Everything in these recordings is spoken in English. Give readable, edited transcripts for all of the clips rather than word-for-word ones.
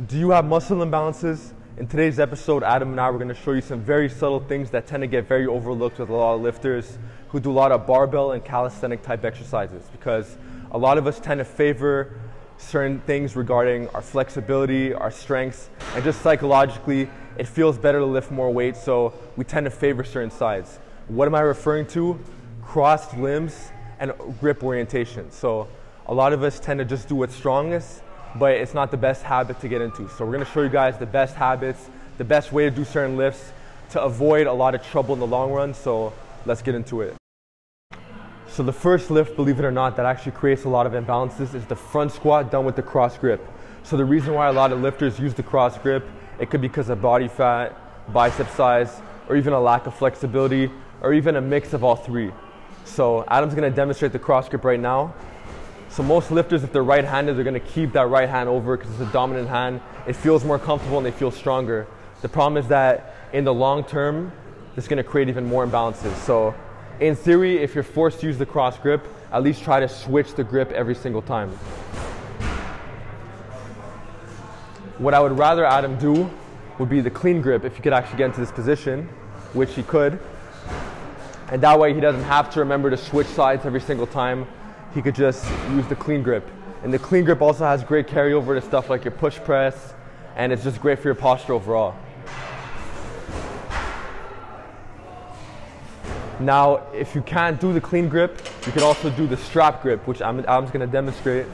Do you have muscle imbalances? In today's episode, Adam and I were going to show you some very subtle things that tend to get very overlooked with a lot of lifters who do a lot of barbell and calisthenic type exercises, because a lot of us tend to favor certain things regarding our flexibility, our strengths, and just psychologically it feels better to lift more weight, so we tend to favor certain sides. What am I referring to? Crossed limbs and grip orientation. So a lot of us tend to just do what's strongest, but it's not the best habit to get into. So we're going to show you guys the best habits, the best way to do certain lifts to avoid a lot of trouble in the long run. So let's get into it. So the first lift, believe it or not, that actually creates a lot of imbalances is the front squat done with the cross grip. So the reason why a lot of lifters use the cross grip, it could be because of body fat, bicep size, or even a lack of flexibility, or even a mix of all three. So Adam's going to demonstrate the cross grip right now. So most lifters, if they're right-handed, they're going to keep that right hand over because it's a dominant hand. It feels more comfortable and they feel stronger. The problem is that in the long term, it's going to create even more imbalances. So in theory, if you're forced to use the cross grip, at least try to switch the grip every single time. What I would rather Adam do would be the clean grip if he could actually get into this position, which he could. And that way he doesn't have to remember to switch sides every single time. He could just use the clean grip. And the clean grip also has great carryover to stuff like your push press, and it's just great for your posture overall. Now, if you can't do the clean grip, you could also do the strap grip, which I'm just going to demonstrate.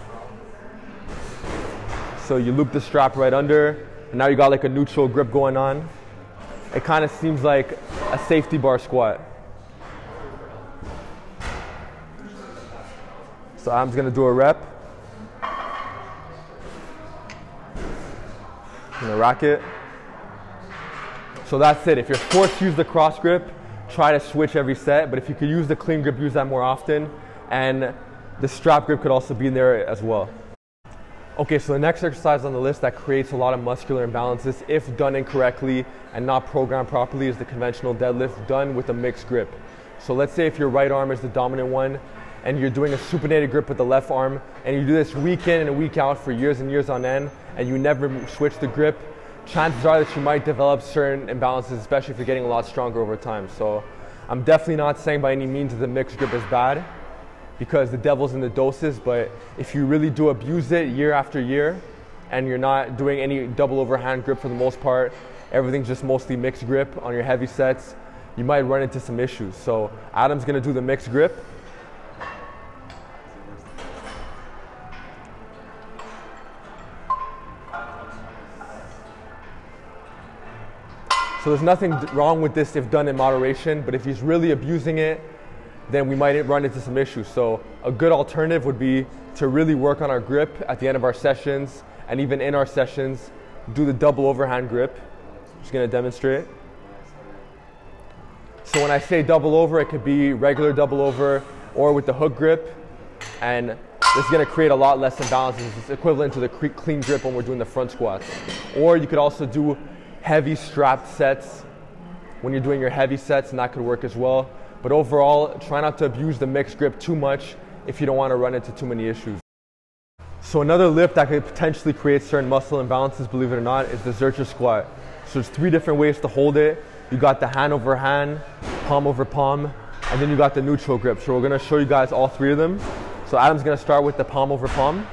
So you loop the strap right under, and now you got like a neutral grip going on. It kind of seems like a safety bar squat. So I'm just going to do a rep. I'm going to rack it. So that's it. If you're forced to use the cross grip, try to switch every set. But if you could use the clean grip, use that more often. And the strap grip could also be in there as well. Okay, so the next exercise on the list that creates a lot of muscular imbalances, if done incorrectly and not programmed properly, is the conventional deadlift done with a mixed grip. So let's say if your right arm is the dominant one, and you're doing a supinated grip with the left arm, and you do this week in and week out for years and years on end, and you never switch the grip, chances are that you might develop certain imbalances, especially if you're getting a lot stronger over time. So I'm definitely not saying by any means that the mixed grip is bad, because the devil's in the doses, but if you really do abuse it year after year, and you're not doing any double overhand grip for the most part, everything's just mostly mixed grip on your heavy sets, you might run into some issues. So Adam's gonna do the mixed grip. So there's nothing wrong with this if done in moderation, but if he's really abusing it, then we might run into some issues. So a good alternative would be to really work on our grip at the end of our sessions, and even in our sessions, do the double overhand grip. I'm just gonna demonstrate. So when I say double over, it could be regular double over or with the hook grip, and this is gonna create a lot less imbalances. It's equivalent to the clean grip when we're doing the front squats. Or you could also do heavy strapped sets when you're doing your heavy sets, and that could work as well. But overall, try not to abuse the mixed grip too much if you don't want to run into too many issues. So another lift that could potentially create certain muscle imbalances, believe it or not, is the Zercher squat. So there's 3 different ways to hold it. You got the hand over hand, palm over palm, and then you got the neutral grip. So we're going to show you guys all 3 of them. So Adam's going to start with the palm over palm.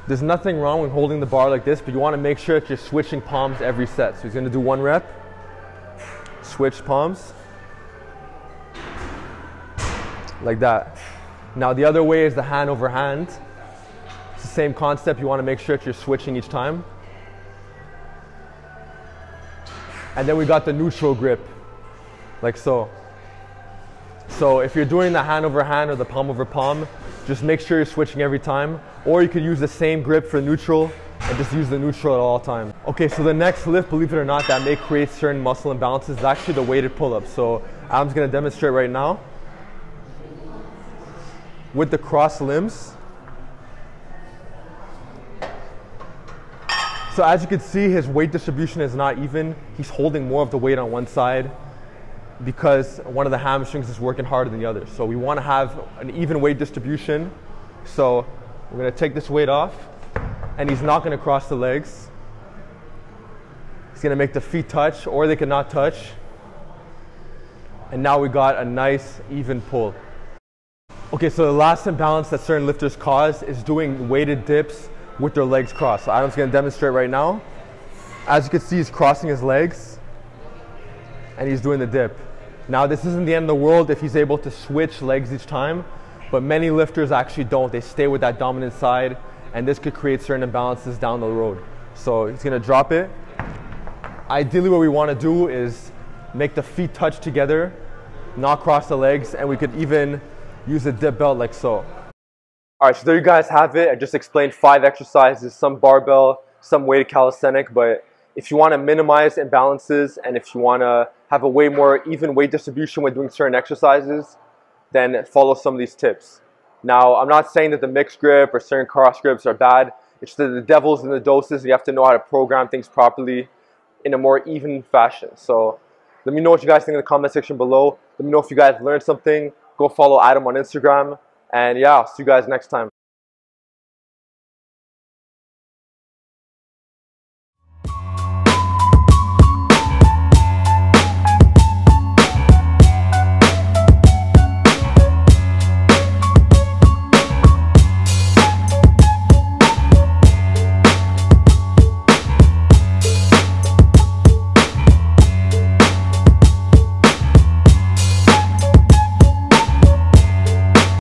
There's nothing wrong with holding the bar like this, but you want to make sure that you're switching palms every set. So he's going to do 1 rep, switch palms, like that. Now the other way is the hand over hand. It's the same concept. You want to make sure that you're switching each time. And then we got the neutral grip, like so. So if you're doing the hand over hand or the palm over palm, just make sure you're switching every time. Or you could use the same grip for neutral and just use the neutral at all times. Okay, so the next lift, believe it or not, that may create certain muscle imbalances is actually the weighted pull-up. So Adam's gonna demonstrate right now. With the cross limbs. So as you can see, his weight distribution is not even. He's holding more of the weight on one side. because one of the hamstrings is working harder than the other. So we want to have an even weight distribution. So we're going to take this weight off, and he's not going to cross the legs. He's going to make the feet touch, or they cannot touch. And now we got a nice even pull. Okay, so the last imbalance that certain lifters cause is doing weighted dips with their legs crossed. So Adam's going to demonstrate right now. As you can see, he's crossing his legs and he's doing the dip. Now, this isn't the end of the world if he's able to switch legs each time, but many lifters actually don't. They stay with that dominant side, and this could create certain imbalances down the road. So he's going to drop it. Ideally, what we want to do is make the feet touch together, not cross the legs, and we could even use a dip belt like so. All right, so there you guys have it. I just explained 5 exercises, some barbell, some weighted calisthenic, but if you want to minimize imbalances and if you want to have a way more even weight distribution when doing certain exercises, then follow some of these tips. Now, I'm not saying that the mixed grip or certain cross grips are bad. It's that the devil's in the doses. You have to know how to program things properly in a more even fashion. So let me know what you guys think in the comment section below. Let me know if you guys learned something. Go follow Adam on Instagram. And yeah, I'll see you guys next time.